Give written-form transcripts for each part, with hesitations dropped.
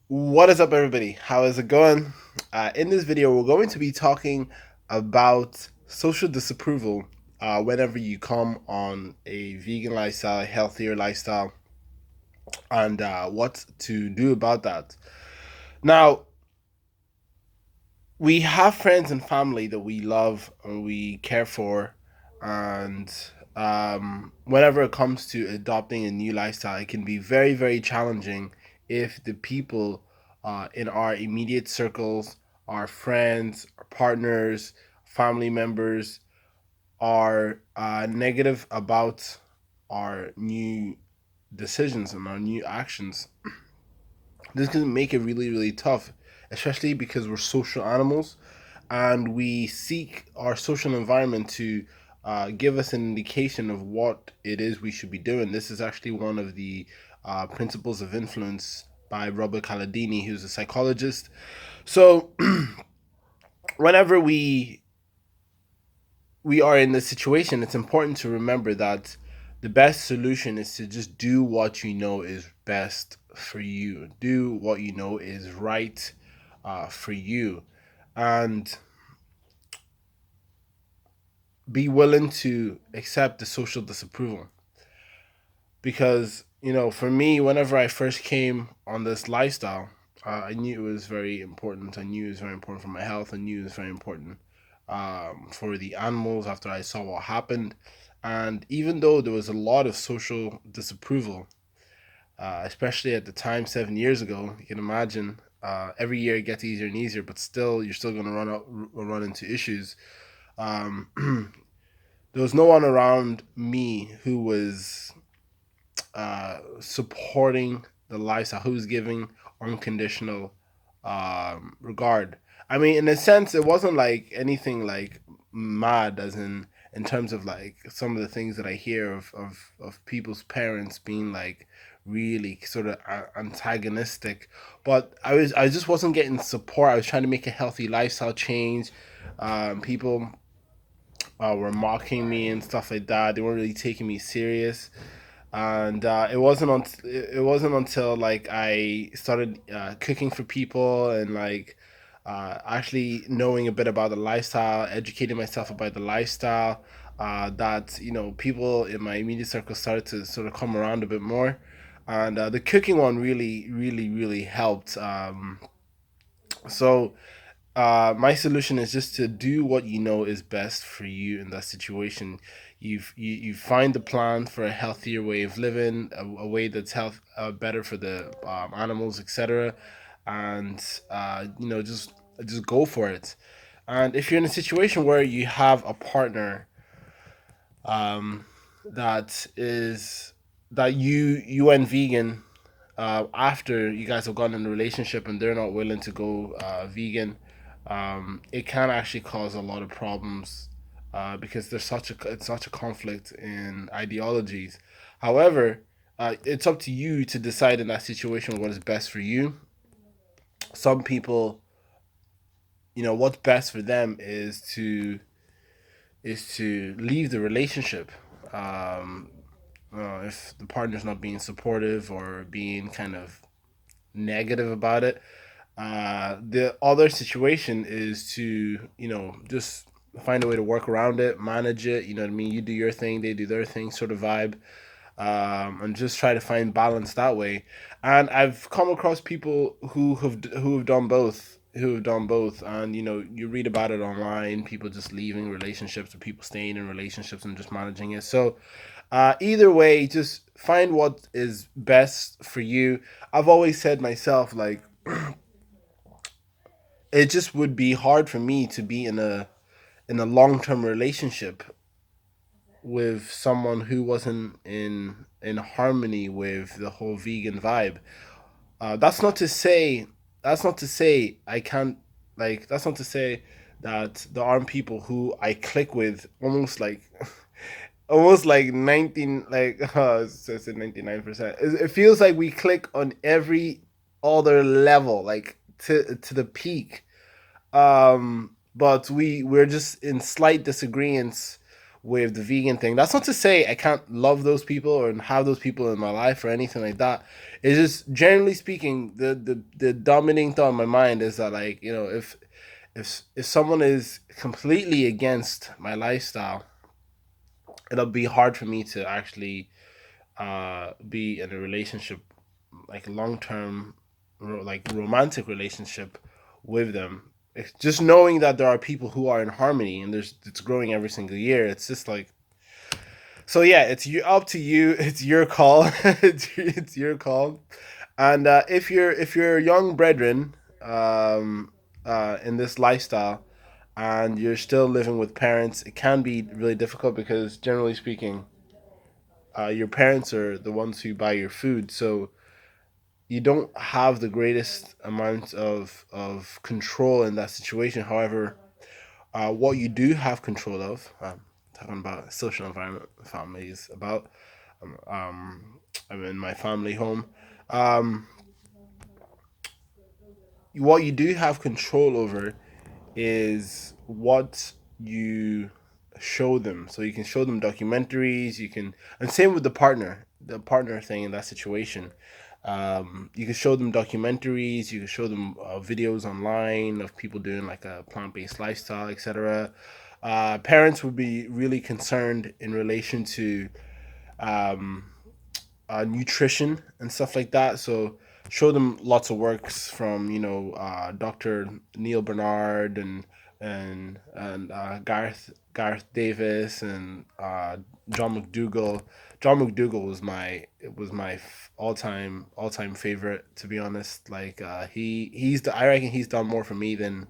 What is up, everybody? How is it going? In this video, we're going to be talking about social disapproval whenever you come on a vegan lifestyle, a healthier lifestyle, and what to do about that. Now, we have friends and family that we love and we care for, and whenever it comes to adopting a new lifestyle, it can be very, very challenging if the people in our immediate circles, our friends, our partners, family members, are negative about our new decisions and our new actions. This can make it really, really tough, especially because we're social animals and we seek our social environment to give us an indication of what it is we should be doing. This is actually one of the principles of influence by Robert Cialdini, who's a psychologist. So, whenever we are in this situation, it's important to remember that the best solution is to just do what you know is best for you. Do what you know is right for you, and be willing to accept the social disapproval. Because for me, whenever I first came on this lifestyle, I knew it was very important. I knew it was very important for my health. I knew it was very important for the animals after I saw what happened. And even though there was a lot of social disapproval, especially at the time 7 years ago, you can imagine every year it gets easier and easier, but still you're still going to run into issues. There was no one around me who was supporting the lifestyle, who's giving unconditional regard. I mean, in a sense, it wasn't like anything like mad, as in terms of like some of the things that I hear of people's parents being like really sort of antagonistic. But I just wasn't getting support. I was trying to make a healthy lifestyle change. People were mocking me and stuff like that. They weren't really taking me serious, and it wasn't until like I started cooking for people and like actually knowing a bit about the lifestyle, educating myself about the lifestyle, that people in my immediate circle started to sort of come around a bit more, and the cooking one really, really, really helped. So my solution is just to do what you know is best for you in that situation. You find the plan for a healthier way of living, a way that's better for the animals, etc. And just go for it. And if you're in a situation where you have a partner um, that is that you went vegan after you guys have gotten in a relationship and they're not willing to go vegan, it can actually cause a lot of problems because it's such a conflict in ideologies. However, it's up to you to decide in that situation what is best for you. Some people, what's best for them is to leave the relationship. Um, if the partner's not being supportive or being kind of negative about it. The other situation is to, just find a way to work around it, manage it. You know what I mean? You do your thing, they do their thing, sort of vibe, and just try to find balance that way. And I've come across people who have done both. Who have done both, and you read about it online. People just leaving relationships, or people staying in relationships and just managing it. So, either way, just find what is best for you. I've always said myself, like, it just would be hard for me to be in a long term relationship with someone who wasn't in harmony with the whole vegan vibe. That's not to say I can't, like, that's not to say that there aren't people who I click with almost like almost like 19, like so it's 99%. It feels like we click on every other level, like to the peak. But we're just in slight disagreements with the vegan thing. That's not to say I can't love those people or have those people in my life or anything like that. It's just generally speaking, the dominating thought in my mind is that, like, if someone is completely against my lifestyle, it'll be hard for me to actually be in a relationship, like long term, like romantic relationship with them. It's just knowing that there are people who are in harmony and it's growing every single year. It's just like, so yeah, it's you up to you. It's your call. It's your call. And if you're young brethren, in this lifestyle, and you're still living with parents, it can be really difficult because generally speaking, your parents are the ones who buy your food, so you don't have the greatest amount of control in that situation. However, what you do have control of, talking about social environment, family is about. I'm in my family home. Um, what you do have control over is what you show them. So you can show them documentaries. You can, and same with the partner thing in that situation. You can show them documentaries. You can show them videos online of people doing like a plant-based lifestyle, etc. Parents would be really concerned in relation to um, nutrition and stuff like that. So show them lots of works from Dr. Neil Bernard and Gareth Davis and John McDougall. John McDougall was my all time favorite, to be honest. Like I reckon he's done more for me than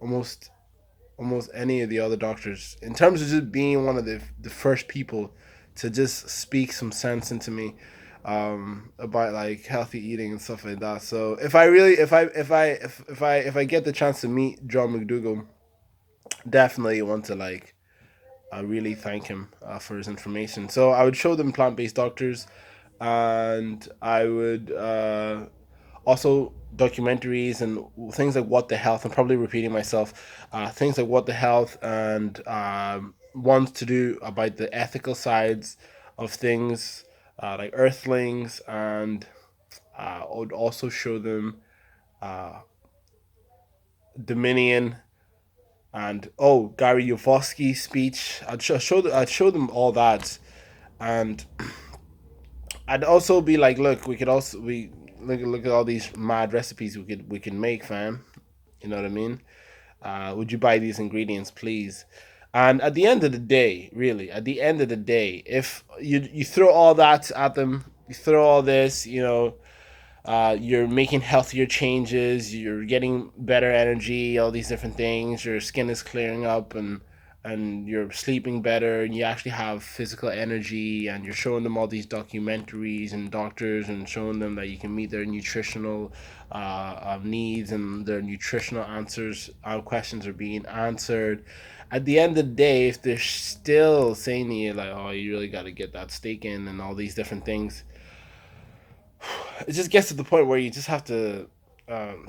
almost any of the other doctors in terms of just being one of the first people to just speak some sense into me, about like healthy eating and stuff like that. So if I get the chance to meet John McDougall, definitely want to like really thank him for his information. So I would show them plant based doctors, and I would also documentaries and things like What the Health. I'm probably repeating myself. Things like What the Health and ones to do about the ethical sides of things, like Earthlings, and I would also show them Dominion and Gary Yovoski's speech. I'd show them all that, and I'd also be like, look, we look at all these mad recipes we can make, fam. You know what I mean? Would you buy these ingredients, please? And at the end of the day, really, at the end of the day, if you throw all that at them, you throw all this, you're making healthier changes, you're getting better energy, all these different things, your skin is clearing up, and you're sleeping better, and you actually have physical energy, and you're showing them all these documentaries and doctors and showing them that you can meet their nutritional needs, and their nutritional answers, our questions are being answered. At the end of the day, if they're still saying to you like, oh, you really got to get that steak in and all these different things, it just gets to the point where you just have to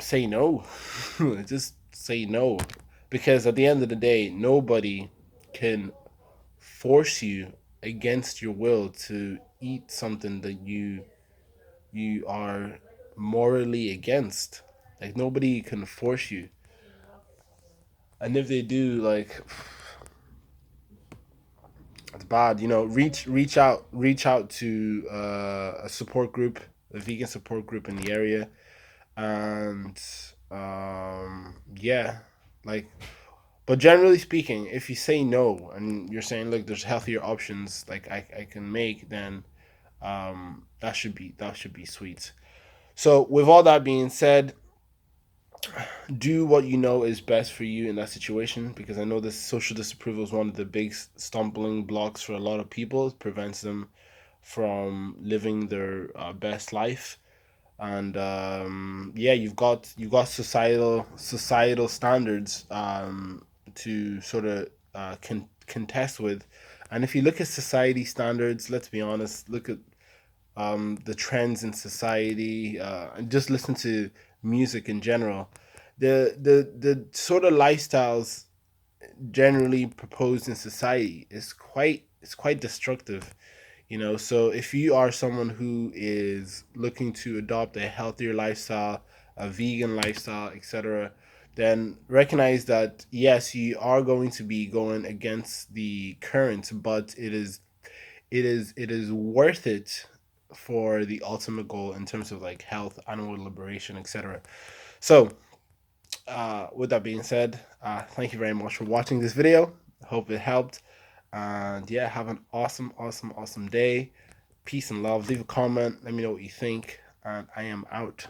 say no. Just say no, because at the end of the day, nobody can force you against your will to eat something that you are morally against. Like, nobody can force you, and if they do, like, it's bad. Reach out to a support group, a vegan support group in the area, and yeah, like, but generally speaking, if you say no and you're saying, look, there's healthier options like I can make, then that should be sweet. So with all that being said, do what you know is best for you in that situation, because I know this social disapproval is one of the big stumbling blocks for a lot of people. It prevents them from living their best life. And yeah, you've got societal standards to sort of contest with. And if you look at society standards, let's be honest, look at the trends in society, and just listen to music in general. The sort of lifestyles generally proposed in society is quite destructive. So if you are someone who is looking to adopt a healthier lifestyle, a vegan lifestyle, etc., then recognize that yes, you are going to be going against the current, but it is worth it for the ultimate goal in terms of like health, animal liberation, etc. So with that being said, thank you very much for watching this video. Hope it helped. And yeah, have an awesome day. Peace and love. Leave a comment. Let me know what you think. And I am out.